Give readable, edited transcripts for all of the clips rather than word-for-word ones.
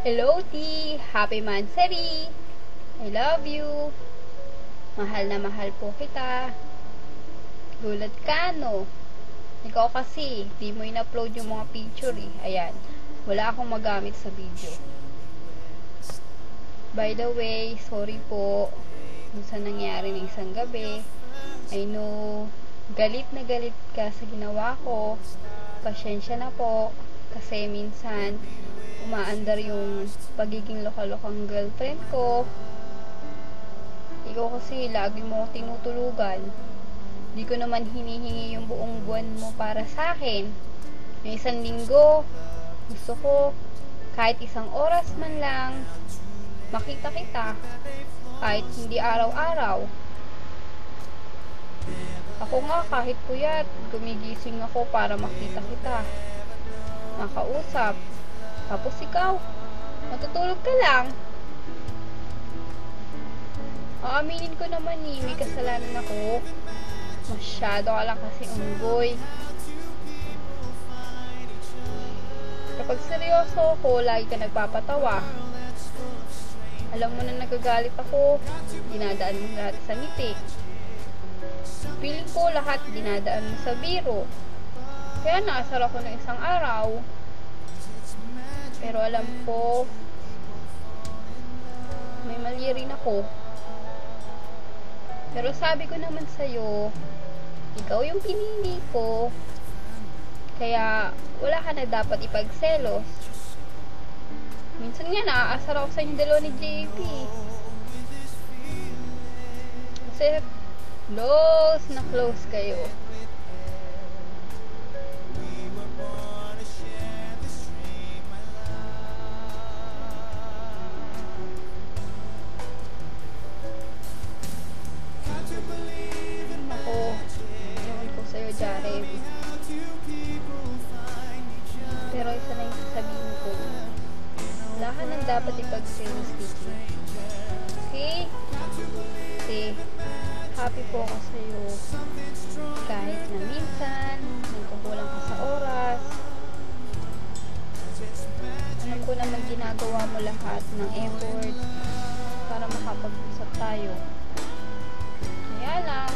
Hello, T! Happy Mansari! I love you! Mahal na mahal po kita. Gulat ka, no? Ikaw kasi, di mo in-upload yung mga picture eh. Ayan, wala akong magamit sa video. By the way, sorry po kung sa nangyari ng isang gabi. I know, galit na galit ka sa ginawa ko. Pasensya na po, kasi minsan umaandar yung pagiging loka-lokang girlfriend ko. Ikaw kasi lagi mo tinutulugan. Di ko naman hinihingi yung buong buwan mo para sa akin. May isang linggo, gusto ko kahit isang oras man lang makita kita, kahit hindi araw-araw. Ako nga kahit puyat, gumigising ako para makita kita, makausap. Tapos ikaw, matutulog ka lang. Aaminin ko naman eh, may kasalanan ako. Masyado ka lang kasi unggoy. Kapag seryoso ako, lagi ka nagpapatawa. Alam mo na nagagalit ako, dinadaan mo lahat sa ngiti. Feeling ko lahat dinadaan mo sa biro. Kaya naasar ako ng isang araw. Pero alam ko, may mali rin ako. Pero sabi ko naman sa'yo, ikaw yung pinili ko. Kaya wala ka na dapat ipagselos. Minsan nga naaasar ako sa inyong dalawa ni JP. Kasi close na close kayo. Jared. Pero isa na yung sasabihin ko, wala ka nang dapat ipag-selos dito. Okay? Kasi happy po ako sa'yo. Kahit na minsan nagkukulang ka sa oras, alam ko naman ginagawa mo lahat ng effort para makapag-usap tayo. Kaya lang,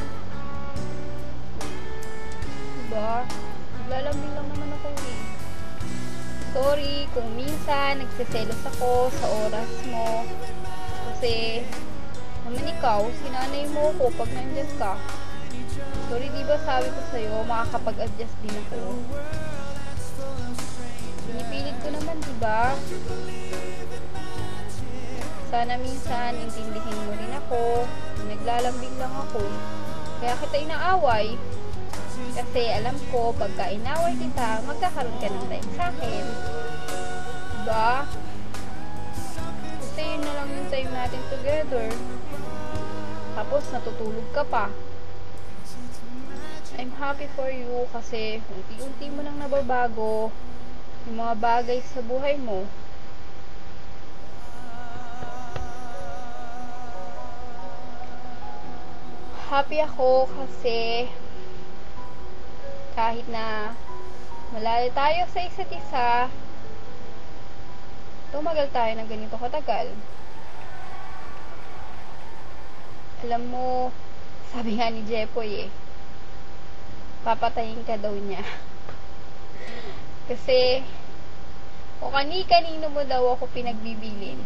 diba? Naglalambing lang naman ako eh. Sorry kung minsan nagsiselos ako sa oras mo. Kasi naman ikaw, sinanay mo ako pag nandyan ka. Sorry, diba sabi ko sa'yo, makakapag-adjust din ako. Pinipilit ko naman, diba? Sana minsan intindihin mo rin ako. Naglalambing lang ako. Kaya kita inaaway. Kasi alam ko, pagka inaway kita, magkakaroon ka ng time sa akin. Diba? Kasi yun na lang yung time natin together. Tapos, natutulog ka pa. I'm happy for you kasi unti-unti mo lang nababago yung mga bagay sa buhay mo. Happy ako kasi kahit na malayo tayo sa isa't isa, tumagal tayo ng ganito katagal. Alam mo, sabi nga ni Jepoy eh, papatayin ka daw niya. Kasi, o kani-kanino mo daw ako pinagbibilin,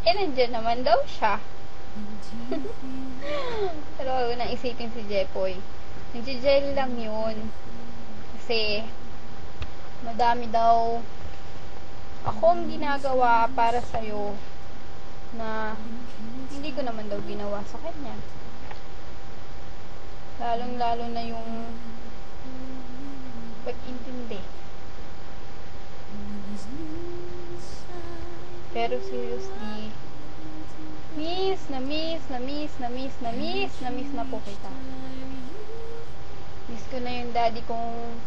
eh nandiyan naman daw siya. Pero wag nang isipin si Jepoy. Nag-jelly lang yun. Kasi madami daw akong ginagawa para sa'yo na hindi ko naman daw ginawa sa kanya. Lalong-lalo na yung pag-intindi. Pero seriously, miss na po kita. Miss ko na yung daddy kong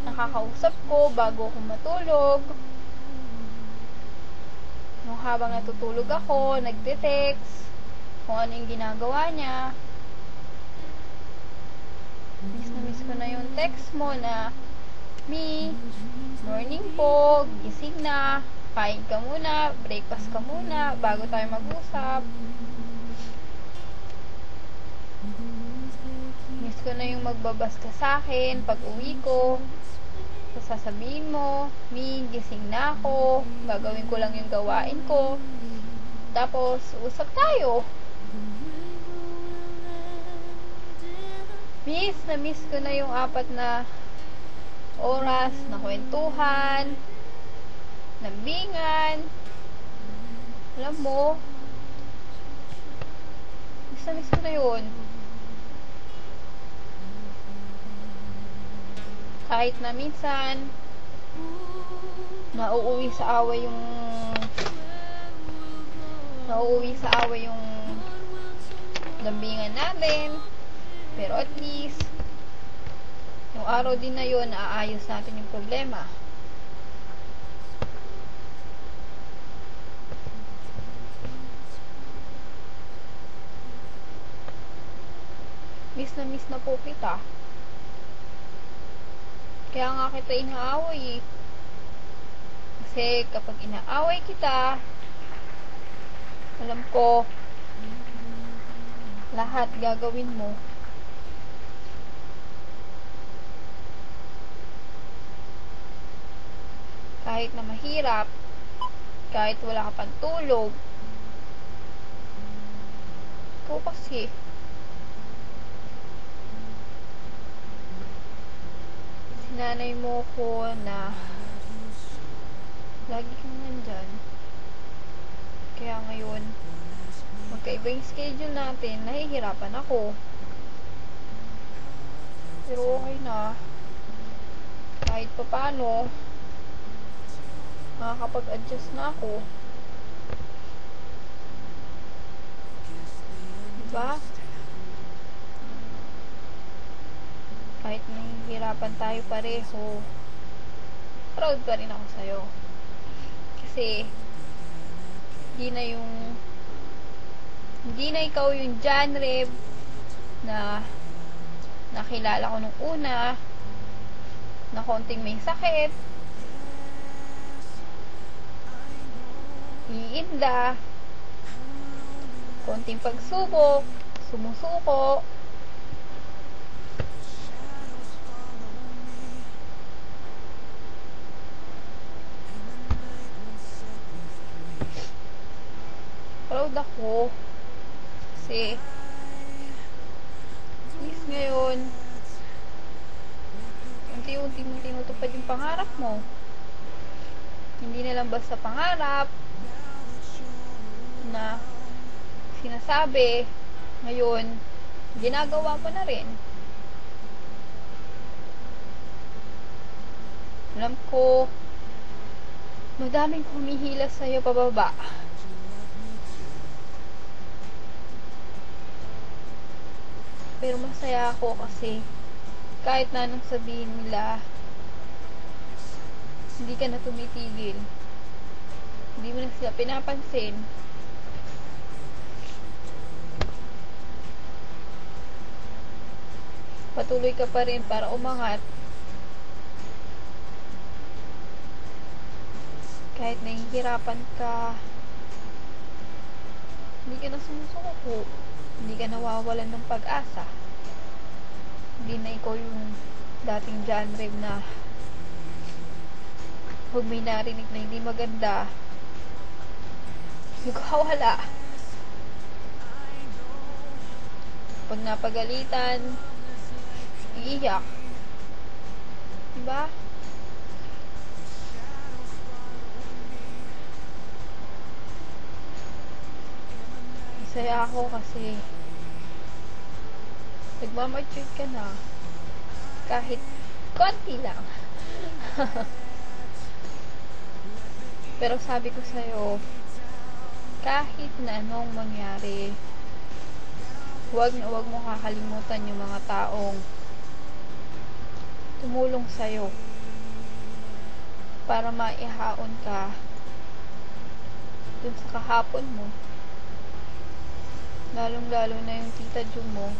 nakakausap ko bago ako matulog. Nung habang natutulog ako, nagte-text kung ano yung ginagawa niya. Miss ko na yung text mo na, "Mi, morning po, gising na, kain ka muna, breakfast ka muna, bago tayo mag-usap. Miss ko na yung magbabas ka sa akin pag uwi ko. Sasabihin mo, Mi, gising na ako, gagawin ko lang yung gawain ko. Tapos, usap tayo. Miss ko na yung 4 na oras na kwentuhan, lambingan. Alam mo, miss ko na yun. Kahit na minsan, nauuwi sa away yung lambingan natin. Pero at least, yung araw din na yun, naaayos natin yung problema. Miss na po kita. Kaya nga kita inaaway eh. Kasi kapag inaaway kita, alam ko, lahat gagawin mo. Kahit na mahirap, kahit wala ka pang tulog, ikaw kasi, sinanay mo ko na lagi kang nandyan. Kaya ngayon, magkaiba yung schedule natin, nahihirapan ako. Pero okay na. Kahit pa paano, makakapag-adjust na ako. Diba? Kahit nahihirapan tayo pareho, proud pa rin ako sa'yo. Kasi, hindi na ikaw yung John Rev na nakilala ko nung una, na konting may sakit, iinda, konting pagsubok, sumusuko. Proud ako kasi ngayon unti-unti mo tinutupad yung pangarap mo. Hindi na lang basta pangarap na sinasabi, ngayon ginagawa mo na rin. Alam ko madaming humihila sa'yo pababa. Pero masaya ako kasi kahit na anong sabihin nila, hindi ka na tumitigil. Hindi mo na sila pinapansin. Patuloy ka pa rin para umangat. Kahit nahihirapan ka, hindi ka na sumusuko. Hindi ka nawawalan ng pag-asa. Hindi na ikaw yung dating John Rev na pag may narinig na hindi maganda, nagkawala. Pag napagalitan, iiyak. Diba? Masaya ako kasi nagmamature ka na kahit konti lang. Pero sabi ko sa'yo, kahit na anong mangyari, huwag mo kakalimutan yung mga taong tumulong sa'yo para maihaon ka dun sa kahapon mo. Lalong-lalo na yung tita Jum mo.